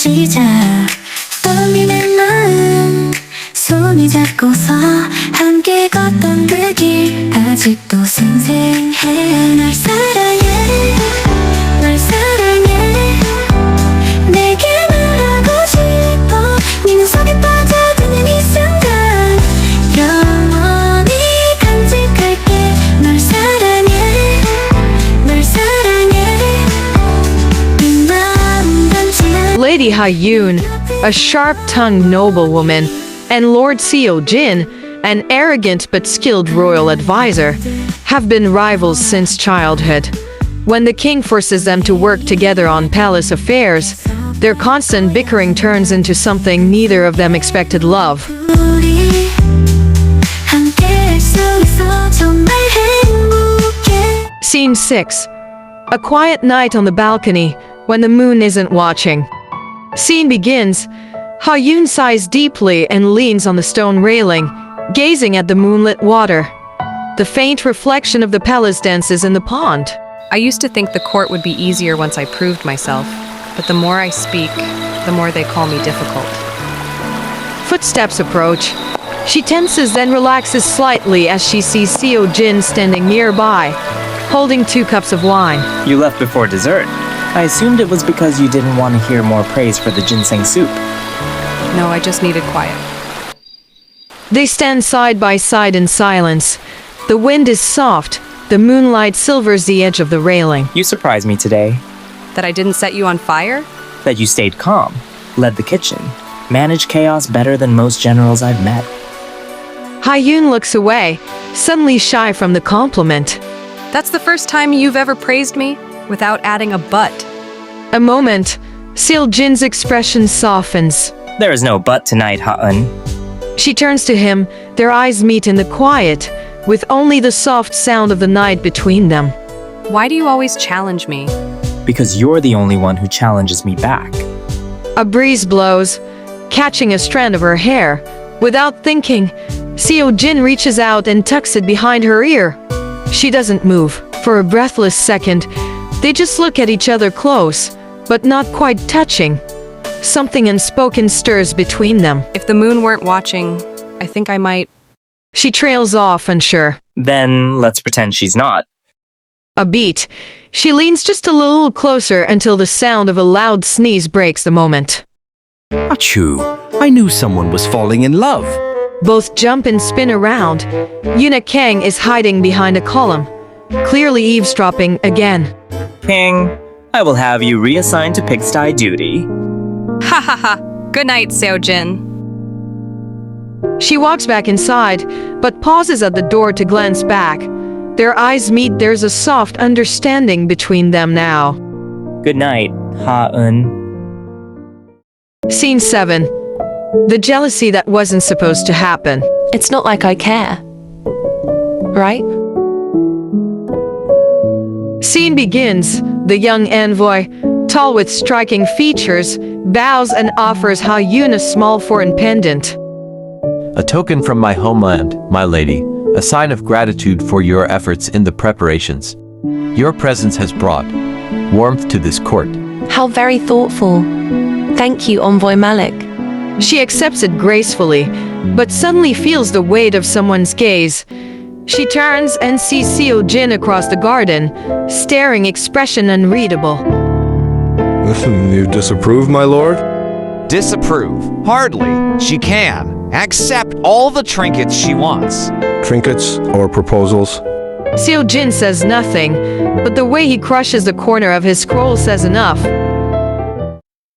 시작 떨리는 마음 손이 잡고서 함께 걷던 그 길 아직도 생생해 널 사랑해 널 사랑해 내게 말하고 싶어 네 눈속에 빠져드는 이 순간 영원히 간직할게 널 사랑해 널 사랑해 이 마음 변치 Lady Ha-yoon, a sharp-tongued noblewoman, and Lord Seo-jin, an arrogant but skilled royal advisor, have been rivals since childhood. When the king forces them to work together on palace affairs, their constant bickering turns into something neither of them expected: love. 우리 함께할 수 있어 정말 행복해 Scene 6. A quiet night on the balcony when the moon isn't watching. Scene begins. Ha-yoon sighs deeply and leans on the stone railing, gazing at the moonlit water. The faint reflection of the palace dances in the pond. I used to think the court would be easier once I proved myself, but the more I speak, the more they call me difficult. Footsteps approach. She tenses then relaxes slightly as she sees Seo-jin standing nearby, holding 2 cups of wine. You left before dessert. I assumed it was because you didn't want to hear more praise for the ginseng soup. No, I just needed quiet. They stand side by side in silence. The wind is soft. The moonlight silvers the edge of the railing. You surprised me today. That I didn't set you on fire? That you stayed calm, led the kitchen, managed chaos better than most generals I've met. Ha-yoon looks away, suddenly shy from the compliment. That's the first time you've ever praised me without adding a but. A moment, Seo-jin's expression softens. There is no but tonight, Ha-eun. She turns to him, their eyes meet in the quiet, with only the soft sound of the night between them. Why do you always challenge me? Because you're the only one who challenges me back. A breeze blows, catching a strand of her hair. Without thinking, Seo-jin reaches out and tucks it behind her ear. She doesn't move. For a breathless second, they just look at each other close, but not quite touching. Something unspoken stirs between them. If the moon weren't watching, I think I might. She trails off, unsure. Then let's pretend she's not. A beat. She leans just a little closer until the sound of a loud sneeze breaks the moment. Achoo! I knew someone was falling in love. Both jump and spin around. Yuna Kang is hiding behind a column, clearly eavesdropping again. King, I will have you reassigned to pigsty duty. Ha ha ha! Good night, Seo-jin. She walks back inside, but pauses at the door to glance back. Their eyes meet. There's a soft understanding between them now. Good night, Ha-eun. Scene 7. The jealousy that wasn't supposed to happen. It's not like I care. Right? Scene begins. The young envoy, tall with striking features, bows and offers Ha-yoon a small foreign pendant. A token from my homeland, my lady, a sign of gratitude for your efforts in the preparations. Your presence has brought warmth to this court. How very thoughtful. Thank you, Envoy Malik. She accepts it gracefully, but suddenly feels the weight of someone's gaze. She turns and sees Seo-jin across the garden, staring, expression unreadable. You disapprove, my lord? Disapprove? Hardly. She can. Accept all the trinkets she wants. Trinkets or proposals? Seo-jin says nothing, but the way he crushes the corner of his scroll says enough.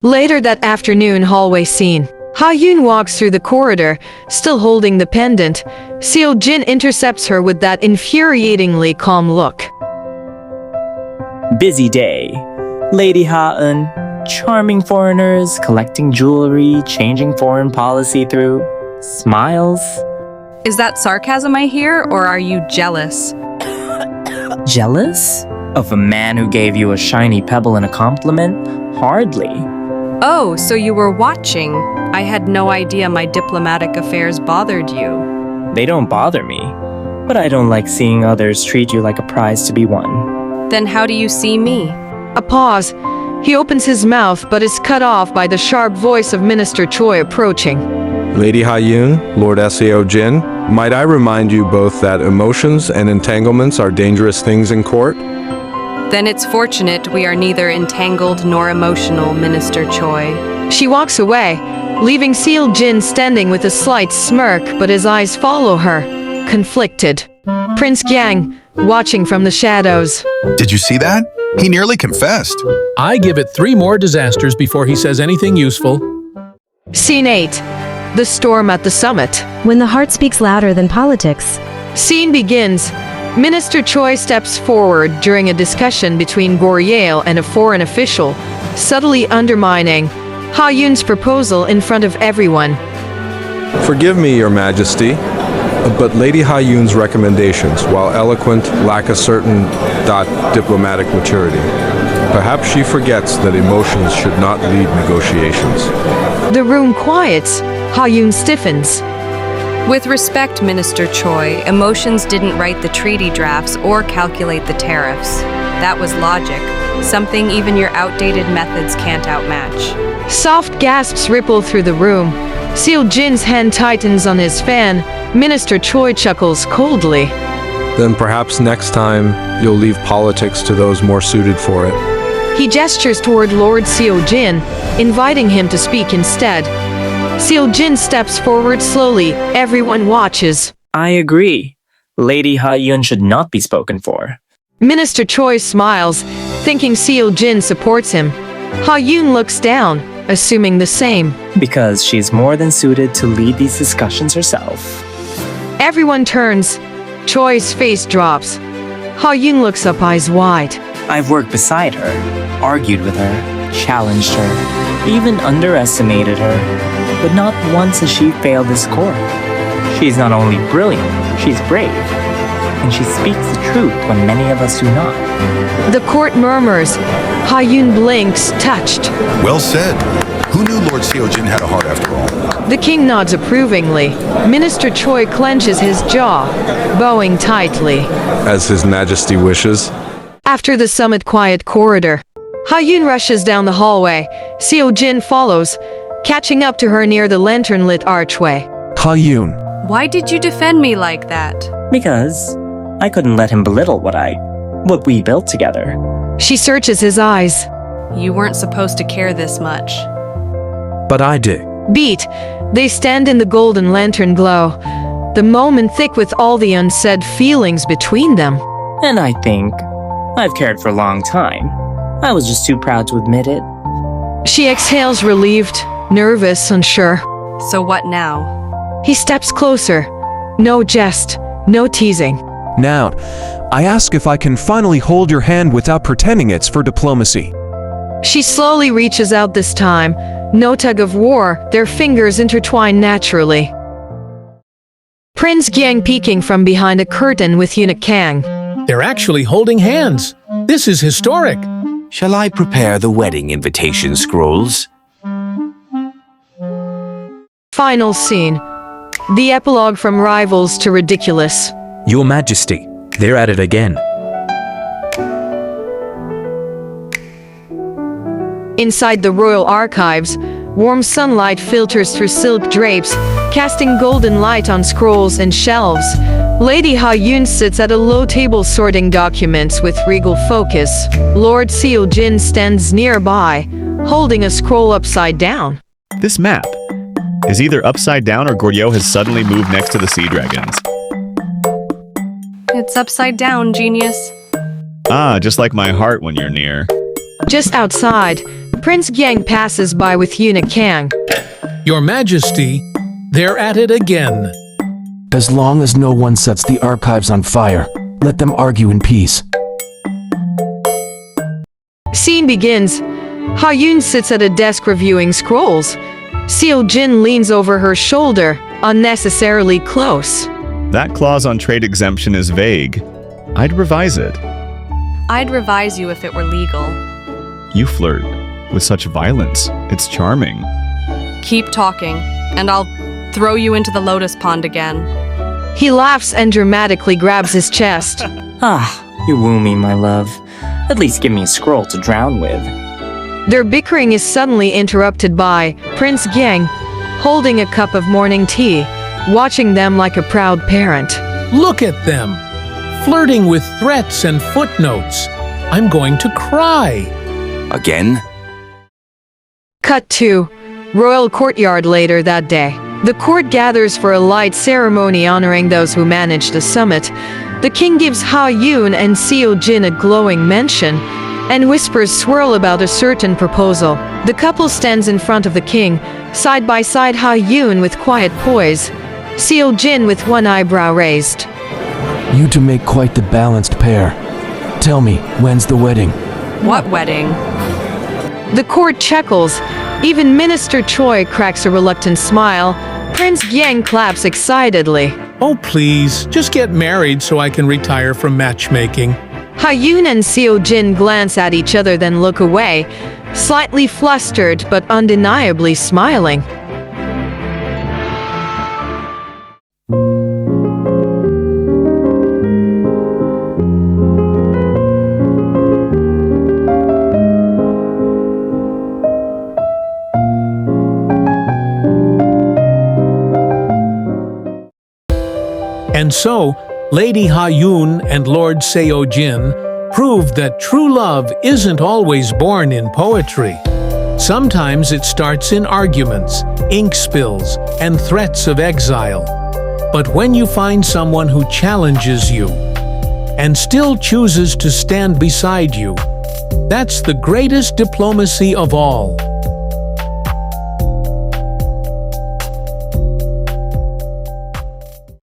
Later that afternoon, hallway scene. Ha-yoon walks through the corridor, still holding the pendant. Seo-jin intercepts her with that infuriatingly calm look. Busy day. Lady Ha-eun, charming foreigners, collecting jewelry, changing foreign policy through smiles. Is that sarcasm I hear, or are you jealous? Jealous? Of a man who gave you a shiny pebble in a compliment? Hardly. Oh, so you were watching. I had no idea my diplomatic affairs bothered you. They don't bother me, but I don't like seeing others treat you like a prize to be won. Then how do you see me? A pause. He opens his mouth but is cut off by the sharp voice of Minister Choi approaching. Lady Ha-yoon, Lord Seo-jin, might I remind you both that emotions and entanglements are dangerous things in court? Then it's fortunate we are neither entangled nor emotional, Minister Choi. She walks away, leaving Seo-jin standing with a slight smirk, but his eyes follow her, conflicted. Prince Gyang, watching from the shadows. Did you see that? He nearly confessed. I give it 3 more disasters before he says anything useful. Scene 8. The storm at the summit. When the heart speaks louder than politics. Scene begins. Minister Choi steps forward during a discussion between Goryeo and a foreign official, subtly undermining Ha-yoon's proposal in front of everyone. Forgive me, Your Majesty, but Lady Ha-yoon's recommendations, while eloquent, lack a certain diplomatic maturity. Perhaps she forgets that emotions should not lead negotiations. The room quiets. Ha-yoon stiffens. With respect, Minister Choi, emotions didn't write the treaty drafts or calculate the tariffs. That was logic, something even your outdated methods can't outmatch. Soft gasps ripple through the room. Seo-jin's hand tightens on his fan. Minister Choi chuckles coldly. Then perhaps next time you'll leave politics to those more suited for it. He gestures toward Lord Seo-jin, inviting him to speak instead. Seo-jin steps forward slowly. Everyone watches. I agree. Lady Ha-yoon should not be spoken for. Minister Choi smiles, thinking Seo-jin supports him. Ha-yoon looks down, assuming the same. Because she's more than suited to lead these discussions herself. Everyone turns. Choi's face drops. Ha-yoon looks up, eyes wide. I've worked beside her, argued with her, challenged her, even underestimated her. But not once has she failed this court. She's not only brilliant, she's brave. And she speaks the truth when many of us do not. The court murmurs. Ha-yoon blinks, touched. Well said. Who knew Lord Seo-jin had a heart after all? The king nods approvingly. Minister Choi clenches his jaw, bowing tightly. As His Majesty wishes. After the summit quiet corridor, Ha-yoon rushes down the hallway. Seo-jin follows, catching up to her near the lantern-lit archway. Ha-yoon. Why did you defend me like that? Because I couldn't let him belittle what we built together. She searches his eyes. You weren't supposed to care this much. But I did. Beat. They stand in the golden lantern glow, the moment thick with all the unsaid feelings between them. And I think I've cared for a long time. I was just too proud to admit it. She exhales relieved, nervous, unsure. So what now? He steps closer. No jest, no teasing. Now, I ask if I can finally hold your hand without pretending it's for diplomacy. She slowly reaches out this time. No tug of war, their fingers intertwine naturally. Prince Gyang peeking from behind a curtain with Eunuch Kang. They're actually holding hands. This is historic. Shall I prepare the wedding invitation scrolls? Final scene. The epilogue from rivals to ridiculous. Your Majesty, they're at it again. Inside the royal archives, warm sunlight filters through silk drapes, casting golden light on scrolls and shelves. Lady Ha-yoon sits at a low table sorting documents with regal focus. Lord Seo-jin stands nearby, holding a scroll upside down. This map is either upside down or Goryeo has suddenly moved next to the sea dragons. It's upside down, genius. Ah, just like my heart when you're near. Just outside, Prince Gyang passes by with Eunuch Kang. Your Majesty, they're at it again. As long as no one sets the archives on fire, let them argue in peace. Scene begins. Ha-yoon sits at a desk reviewing scrolls. Seo-jin leans over her shoulder, unnecessarily close. That clause on trade exemption is vague. I'd revise it. I'd revise you if it were legal. You flirt with such violence. It's charming. Keep talking, and I'll throw you into the lotus pond again. He laughs and dramatically grabs his chest. Ah, you woo me, my love. At least give me a scroll to drown with. Their bickering is suddenly interrupted by Prince Gyeng holding a cup of morning tea, watching them like a proud parent. Look at them, flirting with threats and footnotes. I'm going to cry. Again? Cut to royal courtyard later that day. The court gathers for a light ceremony honoring those who managed the summit. The king gives Ha Yun and Seo Jin a glowing mention, and whispers swirl about a certain proposal. The couple stands in front of the king, side by side, Ha Yun with quiet poise, Seo Jin with one eyebrow raised. You two make quite the balanced pair. Tell me, when's the wedding? What wedding? The court chuckles. Even Minister Choi cracks a reluctant smile. Prince Gyeng claps excitedly. Oh please, just get married so I can retire from matchmaking. Ha Yun and Seo Jin glance at each other, then look away, slightly flustered but undeniably smiling. And so, Lady Ha Yun and Lord Seo Jin proved that true love isn't always born in poetry. Sometimes it starts in arguments, ink spills, and threats of exile. But when you find someone who challenges you and still chooses to stand beside you, that's the greatest diplomacy of all.